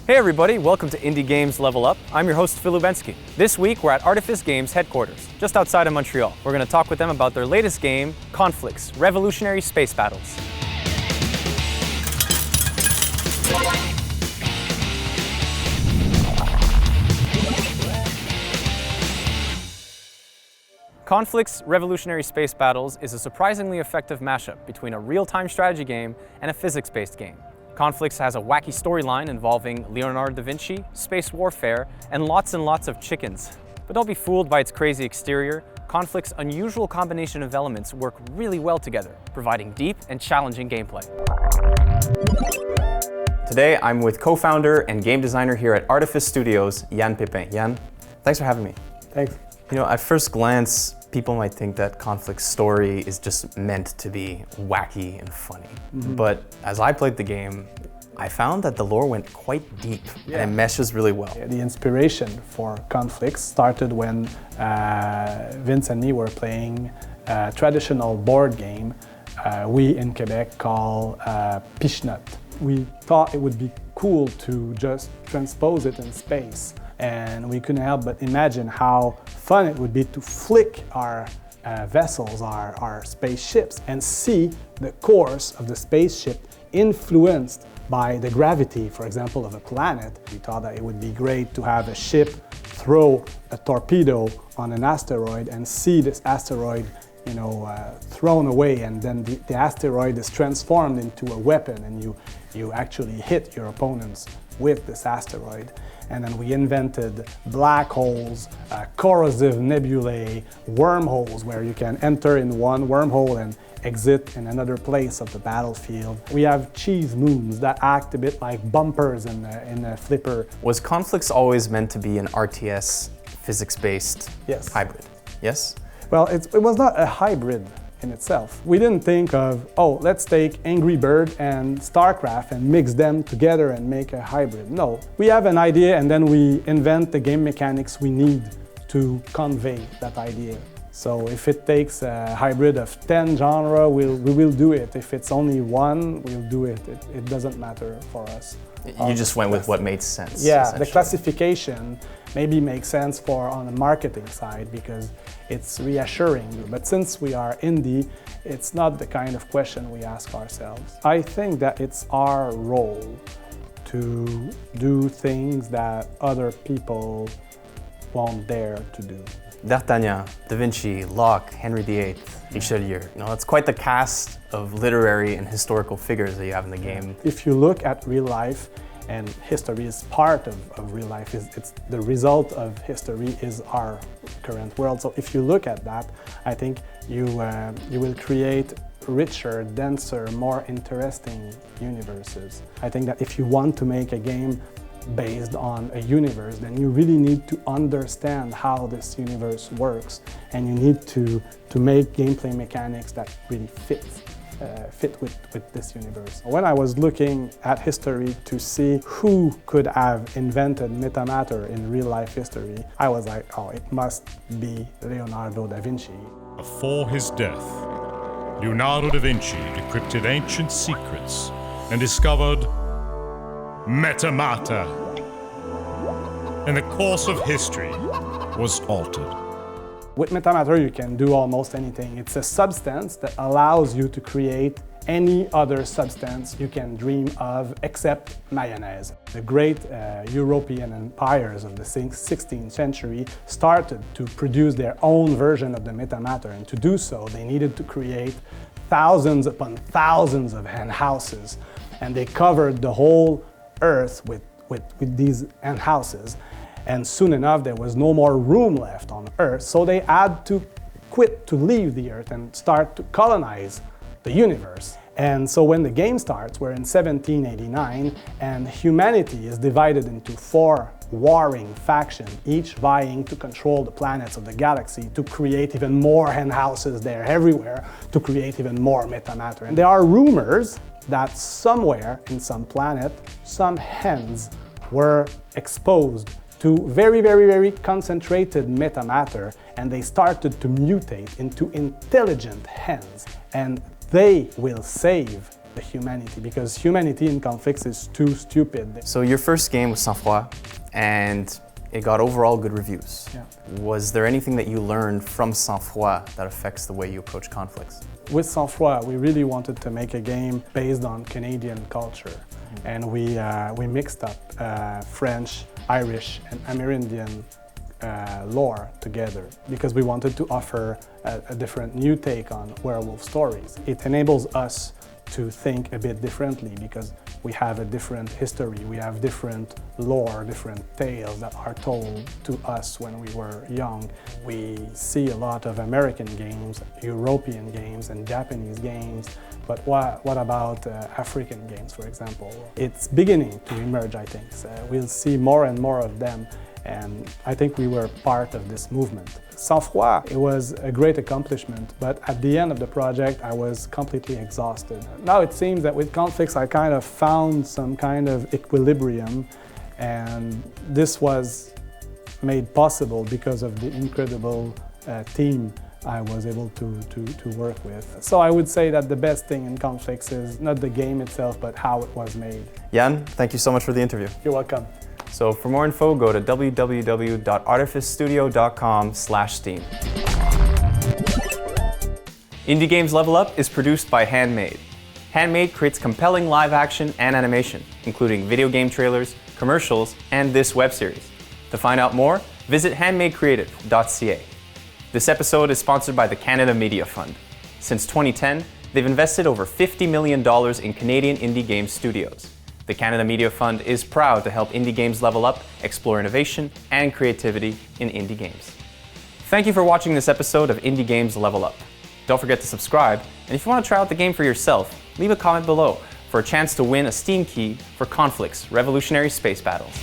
Hey everybody, welcome to Indie Games Level Up. I'm your host, Phil Lubensky. This week we're at Artifice Games headquarters, just outside of Montreal. We're going to talk with them about their latest game, Conflicks, Revolutionary Space Battles. Conflicks, Revolutionary Space Battles is a surprisingly effective mashup between a real-time strategy game and a physics-based game. Conflicks has a wacky storyline involving Leonardo da Vinci, space warfare, and lots of chickens. But don't be fooled by its crazy exterior. Conflicts' unusual combination of elements work really well together, providing deep and challenging gameplay. Today, I'm with co-founder and game designer here at Artifice Studios, Yan Pepin. Yan, thanks for having me. Thanks. You know, at first glance, people might think that Conflict's story is just meant to be wacky and funny. But as I played the game, I found that the lore went quite deep and it meshes really well. The inspiration for Conflicts started when Vince and me were playing a traditional board game we in Quebec call Pichenot. We thought it would be cool to just transpose it in space. And we couldn't help but imagine how fun it would be to flick our vessels, our spaceships, and see the course of the spaceship influenced by the gravity, for example, of a planet. We thought that it would be great to have a ship throw a torpedo on an asteroid and see this asteroid thrown away, and then the asteroid is transformed into a weapon and you actually hit your opponents with this asteroid. And then we invented black holes, corrosive nebulae, wormholes where you can enter in one wormhole and exit in another place of the battlefield. We have cheese moons that act a bit like bumpers in a flipper. Was Conflicts always meant to be an RTS physics-based hybrid? Yes? Well, it was not a hybrid in itself. We didn't think of, let's take Angry Bird and StarCraft and mix them together and make a hybrid. No, we have an idea and then we invent the game mechanics we need to convey that idea. So if it takes a hybrid of 10 genres, we will do it. If it's only one, we'll do it. It doesn't matter for us. You just went with what made sense. Yeah, the classification maybe makes sense on the marketing side because it's reassuring you. But since we are indie, it's not the kind of question we ask ourselves. I think that it's our role to do things that other people won't dare to do. D'Artagnan, Da Vinci, Locke, Henry VIII, Richelieu. That's quite the cast of literary and historical figures that you have in the game. If you look at real life, and history is part of real life, it's the result of history is our current world. So if you look at that, I think you will create richer, denser, more interesting universes. I think that if you want to make a game based on a universe, then you really need to understand how this universe works, and you need to make gameplay mechanics that really fit with this universe. When I was looking at history to see who could have invented metamatter in real life history, I was like, it must be Leonardo da Vinci. Before his death, Leonardo da Vinci decrypted ancient secrets and discovered metamatter. And the course of history was altered. With metamatter, you can do almost anything. It's a substance that allows you to create any other substance you can dream of except mayonnaise. The great European empires of the 16th century started to produce their own version of the metamatter, and to do so, they needed to create thousands upon thousands of hen houses, and they covered the whole earth with these hen houses. And soon enough, there was no more room left on Earth, so they had to leave the Earth and start to colonize the universe. And so when the game starts, we're in 1789, and humanity is divided into 4 warring factions, each vying to control the planets of the galaxy, to create even more hen houses there everywhere, to create even more metamatter. And there are rumors that somewhere in some planet, some hens were exposed to very, very, very concentrated metamatter, and they started to mutate into intelligent hens. And they will save the humanity, because humanity in Conflicks is too stupid. So your first game was Sang-Froid, and it got overall good reviews. Yeah. Was there anything that you learned from Sang-Froid that affects the way you approach Conflicts? With Sang-Froid, we really wanted to make a game based on Canadian culture. And we mixed up French, Irish, and Amerindian lore together because we wanted to offer a different new take on werewolf stories. It enables us to think a bit differently because we have a different history, we have different lore, different tales that are told to us when we were young. We see a lot of American games, European games, and Japanese games, but what about African games, for example? It's beginning to emerge, I think. So we'll see more and more of them, and I think we were part of this movement. Sang-Froid, it was a great accomplishment, but at the end of the project, I was completely exhausted. Now it seems that with Conflicks, I kind of found some kind of equilibrium, and this was made possible because of the incredible team I was able to work with. So I would say that the best thing in Conflicks is not the game itself, but how it was made. Yan, thank you so much for the interview. You're welcome. So for more info, go to www.artificestudio.com/steam. Indie Games Level Up is produced by Handmade. Handmade creates compelling live action and animation, including video game trailers, commercials, and this web series. To find out more, visit handmadecreative.ca. This episode is sponsored by the Canada Media Fund. Since 2010, they've invested over $50 million in Canadian indie game studios. The Canada Media Fund is proud to help indie games level up, explore innovation, and creativity in indie games. Thank you for watching this episode of Indie Games Level Up. Don't forget to subscribe, and if you want to try out the game for yourself, leave a comment below for a chance to win a Steam key for Conflicks: Revolutionary Space Battles.